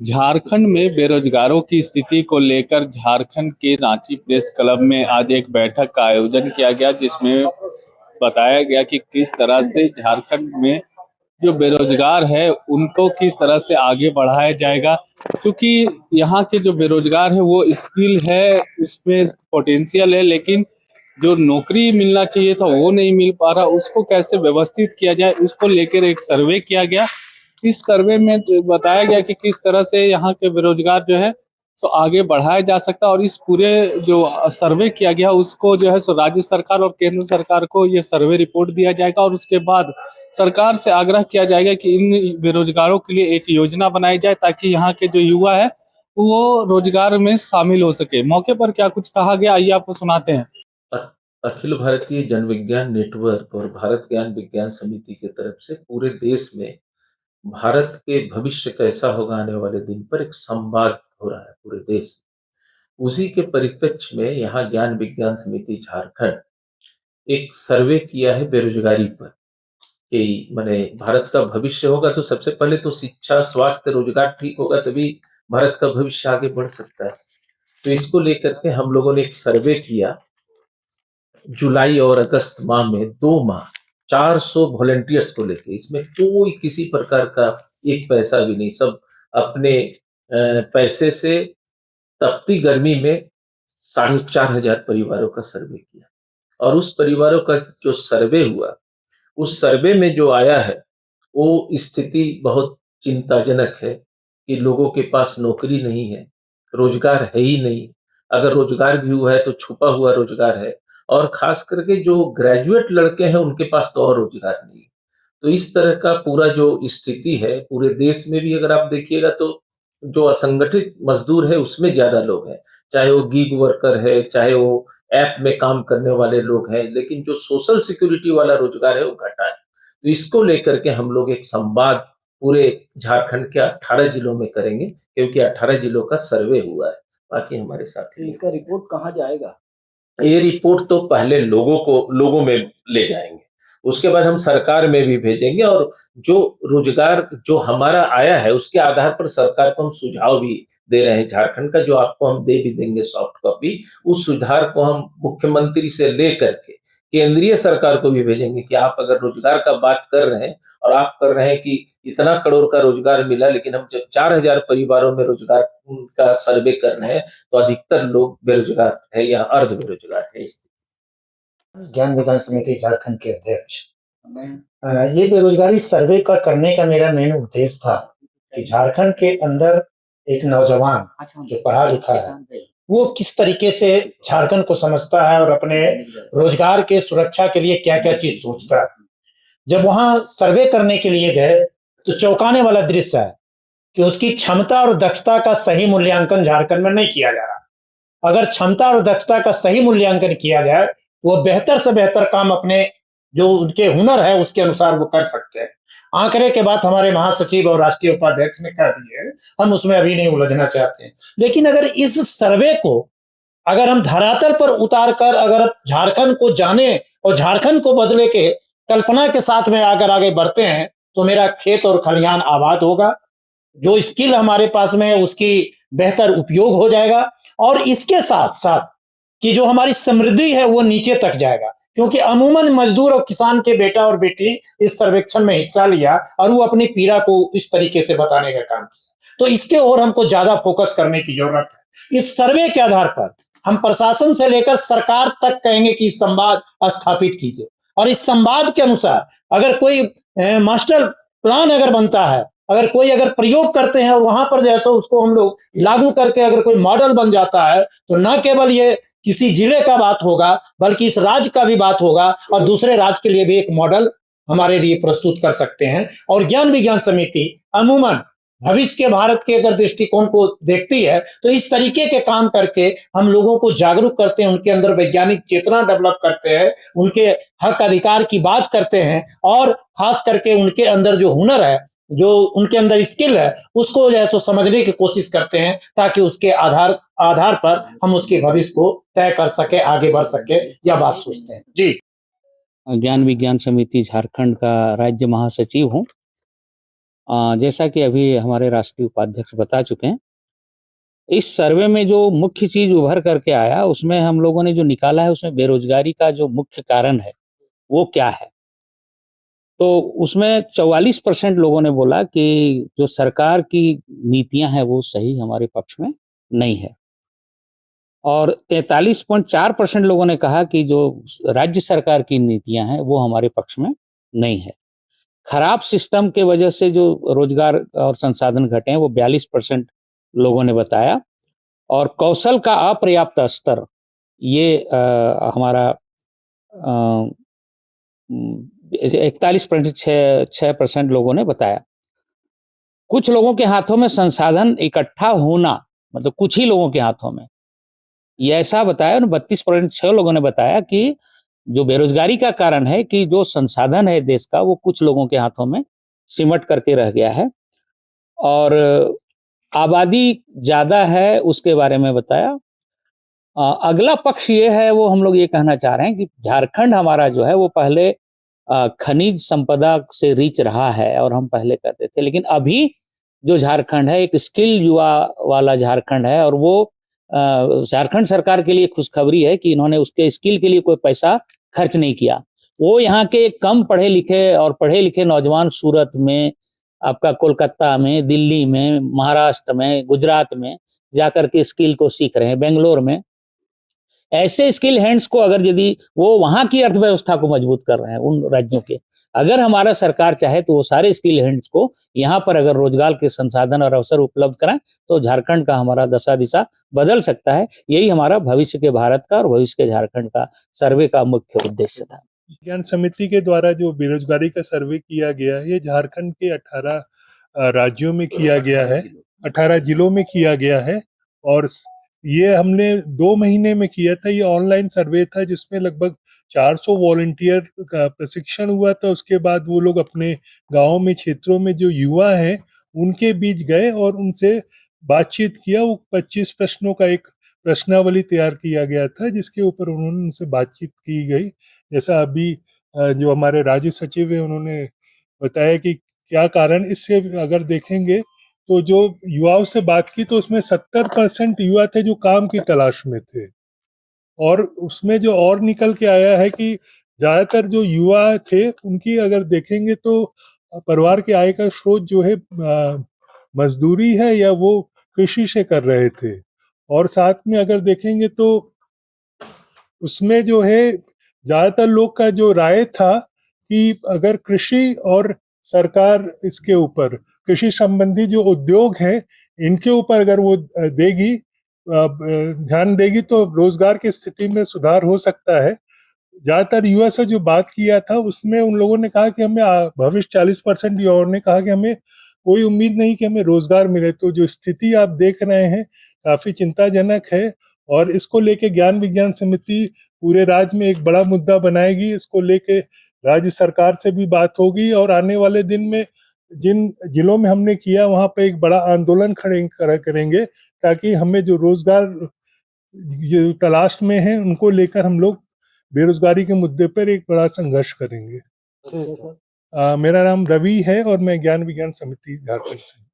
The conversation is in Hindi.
झारखंड में बेरोजगारों की स्थिति को लेकर झारखंड के रांची प्रेस क्लब में आज एक बैठक का आयोजन किया गया, जिसमें बताया गया कि किस तरह से झारखंड में जो बेरोजगार है उनको किस तरह से आगे बढ़ाया जाएगा। क्योंकि यहाँ के जो बेरोजगार है वो स्किल है, उसमें पोटेंशियल है, लेकिन जो नौकरी मिलना चाहिए था वो नहीं मिल पा रहा। उसको कैसे व्यवस्थित किया जाए, उसको लेकर एक सर्वे किया गया। इस सर्वे में बताया गया कि किस तरह से यहाँ के बेरोजगार जो है सो आगे बढ़ाया जा सकता है। और इस पूरे जो सर्वे किया गया उसको जो है सो राज्य सरकार और केंद्र सरकार को ये सर्वे रिपोर्ट दिया जाएगा, और उसके बाद सरकार से आग्रह किया जाएगा कि इन बेरोजगारों के लिए एक योजना बनाई जाए, ताकि यहाँ के जो युवा है वो रोजगार में शामिल हो सके। मौके पर क्या कुछ कहा गया, आइए आपको सुनाते हैं। अखिल भारतीय जनविज्ञान नेटवर्क और भारत ज्ञान विज्ञान समिति की तरफ से पूरे देश में भारत के भविष्य कैसा होगा आने वाले दिन पर एक संवाद हो रहा है पूरे देश में। उसी के परिप्रेक्ष्य में यहाँ ज्ञान विज्ञान समिति झारखंड एक सर्वे किया है बेरोजगारी पर कि माने भारत का भविष्य होगा तो सबसे पहले तो शिक्षा, स्वास्थ्य, रोजगार ठीक होगा तभी भारत का भविष्य आगे बढ़ सकता है। तो इसको लेकर के हम लोगों ने एक सर्वे किया जुलाई और अगस्त माह में, 2 माह 400 वॉलेंटियर्स को लेके। इसमें कोई किसी प्रकार का एक पैसा भी नहीं, सब अपने पैसे से तपती गर्मी में 4,500 परिवारों का सर्वे किया। और उस परिवारों का जो सर्वे हुआ, उस सर्वे में जो आया है वो स्थिति बहुत चिंताजनक है कि लोगों के पास नौकरी नहीं है, रोजगार है ही नहीं। अगर रोजगार भी हुआ है तो छुपा हुआ रोजगार है, और खास करके जो ग्रेजुएट लड़के हैं उनके पास तो और रोजगार नहीं है। तो इस तरह का पूरा जो स्थिति है पूरे देश में भी अगर आप देखिएगा तो जो असंगठित मजदूर है उसमें ज्यादा लोग हैं, चाहे वो गिग वर्कर है, चाहे वो ऐप में काम करने वाले लोग हैं, लेकिन जो सोशल सिक्योरिटी वाला रोजगार है वो घटा है। तो इसको लेकर के हम लोग एक संवाद पूरे झारखंड के 18 जिलों में करेंगे, क्योंकि 18 जिलों का सर्वे हुआ है। बाकी हमारे साथी इसका रिपोर्ट कहाँ जाएगा? ये रिपोर्ट तो पहले लोगों में ले जाएंगे, उसके बाद हम सरकार में भी भेजेंगे, और जो रोजगार जो हमारा आया है उसके आधार पर सरकार को हम सुझाव भी दे रहे हैं। झारखंड का जो आपको हम दे भी देंगे सॉफ्ट कॉपी, उस सुधार को हम मुख्यमंत्री से लेकर के केंद्रीय सरकार को भी भेजेंगे कि आप अगर रोजगार का बात कर रहे हैं और आप कर रहे हैं कि इतना करोड़ का रोजगार मिला, लेकिन हम जब 4,000 परिवारों में रोजगार का सर्वे कर रहे हैं तो अधिकतर लोग बेरोजगार है या अर्ध बेरोजगार है। ज्ञान विज्ञान समिति झारखंड के अध्यक्ष, ये बेरोजगारी सर्वे का करने का मेरा मेन उद्देश्य था कि झारखंड के अंदर एक नौजवान जो पढ़ा लिखा है वो किस तरीके से झारखंड को समझता है और अपने रोजगार के सुरक्षा के लिए क्या क्या चीज सोचता है। जब वहां सर्वे करने के लिए गए तो चौंकाने वाला दृश्य है कि उसकी क्षमता और दक्षता का सही मूल्यांकन झारखंड में नहीं किया जा रहा। अगर क्षमता और दक्षता का सही मूल्यांकन किया जाए वो बेहतर से बेहतर काम अपने जो उनके हुनर है उसके अनुसार वो कर सकते हैं। आंकड़े के बाद हमारे महासचिव और राष्ट्रीय उपाध्यक्ष ने कह दिए, हम उसमें अभी नहीं उलझना चाहते हैं। लेकिन अगर इस सर्वे को अगर हम धरातल पर उतार कर अगर झारखंड को जाने और झारखंड को बदले के कल्पना के साथ में अगर आगे बढ़ते हैं तो मेरा खेत और खलिहान आबाद होगा, जो स्किल हमारे पास में है उसकी बेहतर उपयोग हो जाएगा, और इसके साथ साथ कि जो हमारी समृद्धि है वो नीचे तक जाएगा। क्योंकि अमूमन मजदूर और किसान के बेटा और बेटी इस सर्वेक्षण में हिस्सा लिया और वो अपनी पीड़ा को इस तरीके से बताने का काम किया, तो इसके ओर हमको ज्यादा फोकस करने की जरूरत है। इस सर्वे के आधार पर हम प्रशासन से लेकर सरकार तक कहेंगे कि संवाद स्थापित कीजिए, और इस संवाद के अनुसार अगर कोई मास्टर प्लान अगर बनता है, अगर कोई अगर प्रयोग करते हैं और वहां पर जैसे उसको हम लोग लागू करके अगर कोई मॉडल बन जाता है तो न केवल ये किसी जिले का बात होगा बल्कि इस राज्य का भी बात होगा, और दूसरे राज्य के लिए भी एक मॉडल हमारे लिए प्रस्तुत कर सकते हैं। और ज्ञान विज्ञान समिति अमूमन भविष्य के भारत के अगर दृष्टिकोण को देखती है तो इस तरीके के काम करके हम लोगों को जागरूक करते हैं, उनके अंदर वैज्ञानिक चेतना डेवलप करते हैं, उनके हक अधिकार की बात करते हैं, और खास करके उनके अंदर जो हुनर है, जो उनके अंदर स्किल है, उसको जो है सो समझने की कोशिश करते हैं, ताकि उसके आधार पर हम उसके भविष्य को तय कर सके, आगे बढ़ सके, यह बात सोचते हैं। जी, ज्ञान विज्ञान समिति झारखंड का राज्य महासचिव हूँ, जैसा कि अभी हमारे राष्ट्रीय उपाध्यक्ष बता चुके हैं, इस सर्वे में जो मुख्य चीज उभर करके आया उसमें हम लोगों ने जो निकाला है उसमें बेरोजगारी का जो मुख्य कारण है वो क्या है। तो उसमें 44% लोगों ने बोला कि जो सरकार की नीतियां हैं वो सही हमारे पक्ष में नहीं है, और 43.4% लोगों ने कहा कि जो राज्य सरकार की नीतियां हैं वो हमारे पक्ष में नहीं है। खराब सिस्टम के वजह से जो रोजगार और संसाधन घटे हैं वो 42% लोगों ने बताया, और कौशल का अपर्याप्त स्तर ये हमारा 41.6% लोगों ने बताया। कुछ लोगों के हाथों में संसाधन इकट्ठा होना, मतलब कुछ ही लोगों के हाथों में, ये ऐसा बताया। 32.6 लोगों ने बताया कि जो बेरोजगारी का कारण है कि जो संसाधन है देश का वो कुछ लोगों के हाथों में सिमट करके रह गया है, और आबादी ज्यादा है उसके बारे में बताया। अगला पक्ष ये है, वो हम लोग ये कहना चाह रहे हैं कि झारखंड हमारा जो है वो पहले खनिज संपदा से रिच रहा है और हम पहले करते थे, लेकिन अभी जो झारखंड है एक स्किल युवा वाला झारखंड है, और वो झारखंड सरकार के लिए खुशखबरी है कि इन्होंने उसके स्किल के लिए कोई पैसा खर्च नहीं किया। वो यहाँ के कम पढ़े लिखे और पढ़े लिखे नौजवान सूरत में, आपका कोलकाता में, दिल्ली में, महाराष्ट्र में, गुजरात में जाकर के स्किल को सीख रहे हैं, बेंगलोर में। ऐसे स्किल हैंड्स को अगर यदि वो वहां की अर्थव्यवस्था को मजबूत कर रहे हैं उन राज्यों के, अगर हमारा सरकार चाहे तो वो सारे स्किल हैंड्स को यहाँ पर अगर रोजगार के संसाधन और अवसर उपलब्ध कराएं तो झारखंड का हमारा दशा दिशा बदल सकता है। यही हमारा भविष्य के भारत का और भविष्य के झारखंड का सर्वे का मुख्य उद्देश्य था। विज्ञान समिति के द्वारा जो बेरोजगारी का सर्वे किया गया है ये झारखंड के 18 राज्यों में किया गया है, 18 जिलों में किया गया है, और ये हमने 2 महीने में किया था। ये ऑनलाइन सर्वे था जिसमें लगभग 400 वॉलंटियर का प्रशिक्षण हुआ था। उसके बाद वो लोग अपने गाँव में, क्षेत्रों में जो युवा हैं उनके बीच गए और उनसे बातचीत किया। वो 25 प्रश्नों का एक प्रश्नावली तैयार किया गया था जिसके ऊपर उन्होंने उनसे बातचीत की गई। जैसा अभी जो हमारे राज्य सचिव है उन्होंने बताया कि क्या कारण, इससे अगर देखेंगे तो जो युवाओं से बात की तो उसमें 70% युवा थे जो काम की तलाश में थे, और उसमें जो और निकल के आया है कि ज्यादातर जो युवा थे उनकी अगर देखेंगे तो परिवार के आय का स्रोत जो है मजदूरी है या वो कृषि से कर रहे थे। और साथ में अगर देखेंगे तो उसमें जो है ज्यादातर लोग का जो राय था कि अगर कृषि और सरकार इसके ऊपर, कृषि संबंधी जो उद्योग हैं इनके ऊपर अगर वो देगी, ध्यान देगी तो रोजगार की स्थिति में सुधार हो सकता है। ज्यादातर युवा से जो बात किया था उसमें उन लोगों ने कहा कि हमें भविष्य 40% युवाओं ने कहा कि हमें कोई उम्मीद नहीं कि हमें रोजगार मिले। तो जो स्थिति आप देख रहे हैं काफी चिंताजनक है, और इसको लेके ज्ञान विज्ञान समिति पूरे राज्य में एक बड़ा मुद्दा बनाएगी। इसको लेके राज्य सरकार से भी बात होगी, और आने वाले दिन में जिन जिलों में हमने किया वहां पे एक बड़ा आंदोलन करेंगे ताकि हमें जो रोजगार तलाश में है उनको लेकर हम लोग बेरोजगारी के मुद्दे पर एक बड़ा संघर्ष करेंगे। मेरा नाम रवि है और मैं ज्ञान विज्ञान समिति झारखंड से।